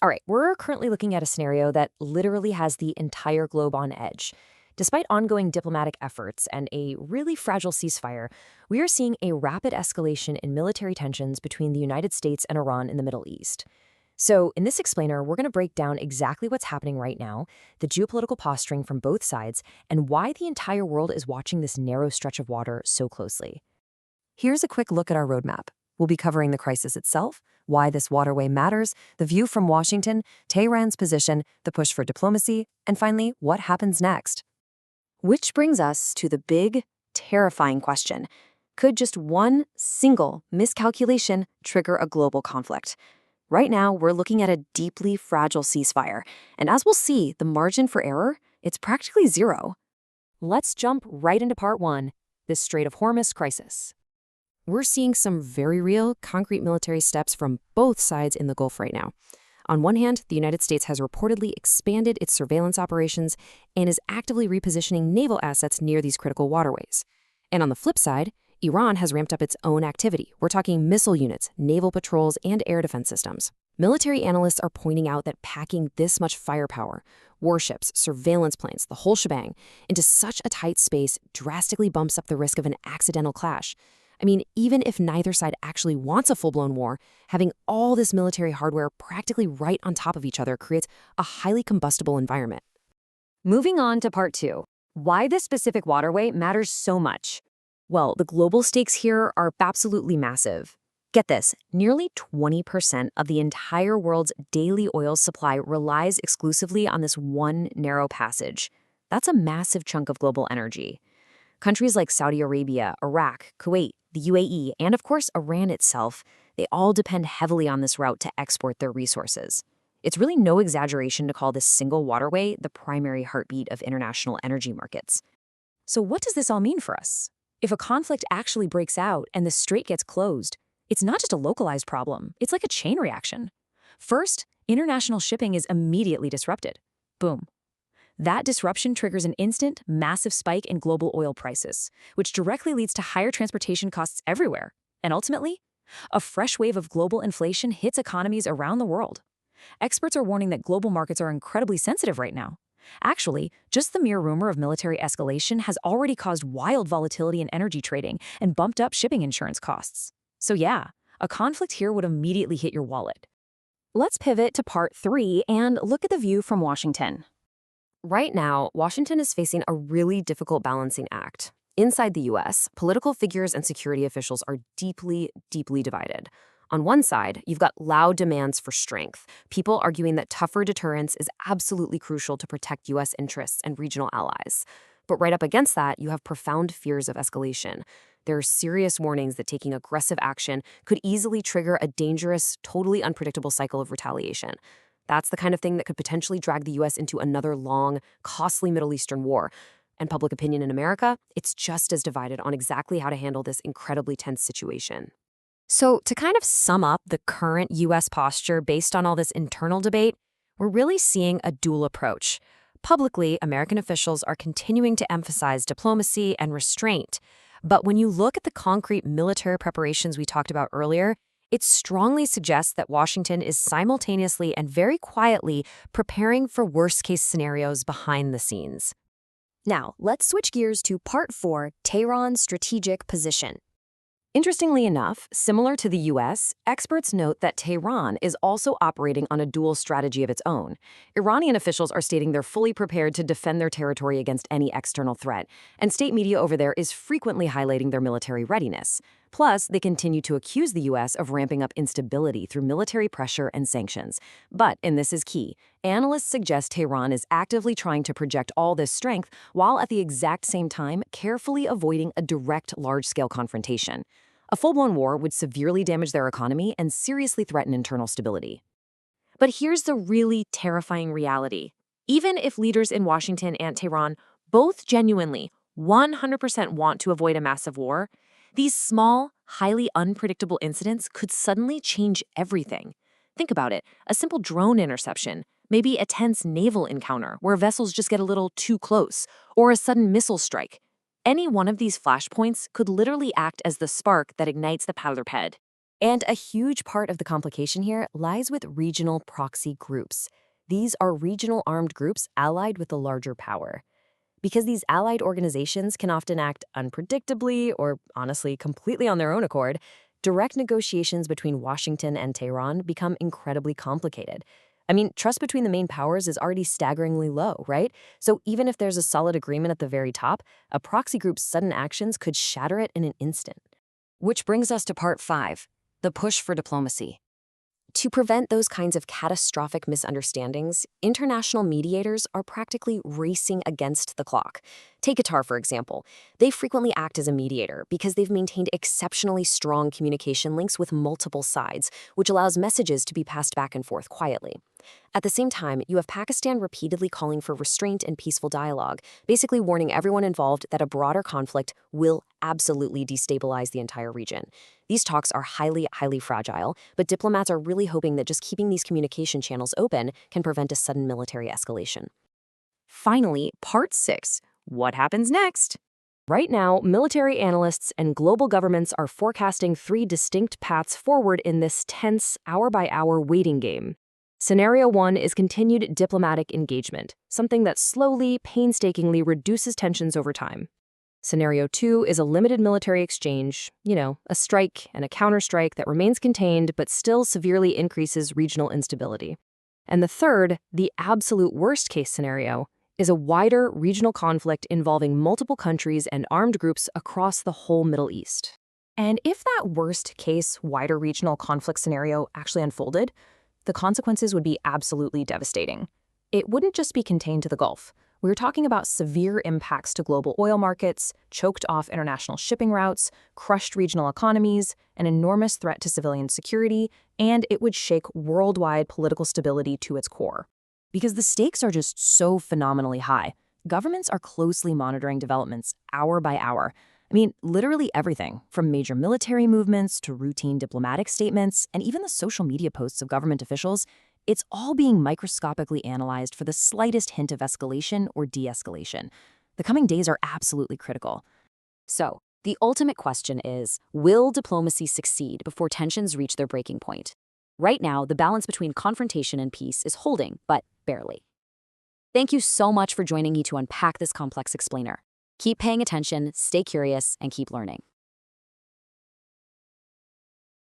All right, we're currently looking at a scenario that literally has the entire globe on edge. Despite ongoing diplomatic efforts and a really fragile ceasefire, we are seeing a rapid escalation in military tensions between the United States and Iran in the Middle East. So, in this explainer, we're going to break down exactly what's happening right now, the geopolitical posturing from both sides, and why the entire world is watching this narrow stretch of water so closely. Here's a quick look at our roadmap. We'll be covering the crisis itself, why this waterway matters, the view from Washington, Tehran's position, the push for diplomacy, and finally, what happens next. Which brings us to the big, terrifying question. Could just one single miscalculation trigger a global conflict? Right now, we're looking at a deeply fragile ceasefire, and as we'll see, the margin for error, it's practically zero. Let's jump right into part one, the Strait of Hormuz crisis. We're seeing some very real, concrete military steps from both sides in the Gulf right now. On one hand, the United States has reportedly expanded its surveillance operations and is actively repositioning naval assets near these critical waterways. And on the flip side, Iran has ramped up its own activity. We're talking missile units, naval patrols, and air defense systems. Military analysts are pointing out that packing this much firepower, warships, surveillance planes, the whole shebang, into such a tight space drastically bumps up the risk of an accidental clash. I mean, even if neither side actually wants a full-blown war, having all this military hardware practically right on top of each other creates a highly combustible environment. Moving on to part two, why this specific waterway matters so much. Well, the global stakes here are absolutely massive. Get this, nearly 20% of the entire world's daily oil supply relies exclusively on this one narrow passage. That's a massive chunk of global energy. Countries like Saudi Arabia, Iraq, Kuwait, the UAE, and of course Iran itself, they all depend heavily on this route to export their resources. It's really no exaggeration to call this single waterway the primary heartbeat of international energy markets. So what does this all mean for us? If a conflict actually breaks out and the strait gets closed, it's not just a localized problem, it's like a chain reaction. First, international shipping is immediately disrupted. Boom. That disruption triggers an instant, massive spike in global oil prices, which directly leads to higher transportation costs everywhere. And ultimately, a fresh wave of global inflation hits economies around the world. Experts are warning that global markets are incredibly sensitive right now. Actually, just the mere rumor of military escalation has already caused wild volatility in energy trading and bumped up shipping insurance costs. So yeah, a conflict here would immediately hit your wallet. Let's pivot to part three and look at the view from Washington. Right now, Washington is facing a really difficult balancing act. Inside the U.S., political figures and security officials are deeply, deeply divided. On one side, you've got loud demands for strength, people arguing that tougher deterrence is absolutely crucial to protect U.S. interests and regional allies. But right up against that, you have profound fears of escalation. There are serious warnings that taking aggressive action could easily trigger a dangerous, totally unpredictable cycle of retaliation. That's the kind of thing that could potentially drag the U.S. into another long, costly Middle Eastern war. And public opinion in America, it's just as divided on exactly how to handle this incredibly tense situation. So to kind of sum up the current U.S. posture based on all this internal debate, we're really seeing a dual approach. Publicly, American officials are continuing to emphasize diplomacy and restraint. But when you look at the concrete military preparations we talked about earlier, it strongly suggests that Washington is simultaneously and very quietly preparing for worst-case scenarios behind the scenes. Now, let's switch gears to part four, Tehran's strategic position. Interestingly enough, similar to the U.S., experts note that Tehran is also operating on a dual strategy of its own. Iranian officials are stating they're fully prepared to defend their territory against any external threat, and state media over there is frequently highlighting their military readiness. Plus, they continue to accuse the U.S. of ramping up instability through military pressure and sanctions. But, and this is key, analysts suggest Tehran is actively trying to project all this strength while at the exact same time carefully avoiding a direct large-scale confrontation. A full-blown war would severely damage their economy and seriously threaten internal stability. But here's the really terrifying reality. Even if leaders in Washington and Tehran both genuinely 100% want to avoid a massive war, these small, highly unpredictable incidents could suddenly change everything. Think about it, a simple drone interception, maybe a tense naval encounter where vessels just get a little too close, or a sudden missile strike. Any one of these flashpoints could literally act as the spark that ignites the powder bed. And a huge part of the complication here lies with regional proxy groups. These are regional armed groups allied with a larger power. Because these allied organizations can often act unpredictably or, honestly, completely on their own accord, direct negotiations between Washington and Tehran become incredibly complicated. I mean, trust between the main powers is already staggeringly low, right? So even if there's a solid agreement at the very top, a proxy group's sudden actions could shatter it in an instant. Which brings us to part 5, the push for diplomacy. To prevent those kinds of catastrophic misunderstandings, international mediators are practically racing against the clock. Take Qatar, for example. They frequently act as a mediator because they've maintained exceptionally strong communication links with multiple sides, which allows messages to be passed back and forth quietly. At the same time, you have Pakistan repeatedly calling for restraint and peaceful dialogue, basically warning everyone involved that a broader conflict will absolutely destabilize the entire region. These talks are highly fragile, but diplomats are really hoping that just keeping these communication channels open can prevent a sudden military escalation. Finally, part 6. What happens next? Right now, military analysts and global governments are forecasting 3 distinct paths forward in this tense, hour-by-hour waiting game. Scenario 1 is continued diplomatic engagement, something that slowly, painstakingly reduces tensions over time. Scenario 2 is a limited military exchange, a strike and a counterstrike that remains contained but still severely increases regional instability. And the third, the absolute worst-case scenario, is a wider regional conflict involving multiple countries and armed groups across the whole Middle East. And if that worst-case, wider regional conflict scenario actually unfolded, the consequences would be absolutely devastating. It wouldn't just be contained to the Gulf. We're talking about severe impacts to global oil markets, choked off international shipping routes, crushed regional economies, an enormous threat to civilian security, and it would shake worldwide political stability to its core. Because the stakes are just so phenomenally high, governments are closely monitoring developments hour by hour. I mean, literally everything, from major military movements to routine diplomatic statements, and even the social media posts of government officials, it's all being microscopically analyzed for the slightest hint of escalation or de-escalation. The coming days are absolutely critical. So, the ultimate question is, will diplomacy succeed before tensions reach their breaking point? Right now, the balance between confrontation and peace is holding, but barely. Thank you so much for joining me to unpack this complex explainer. Keep paying attention, stay curious, and keep learning.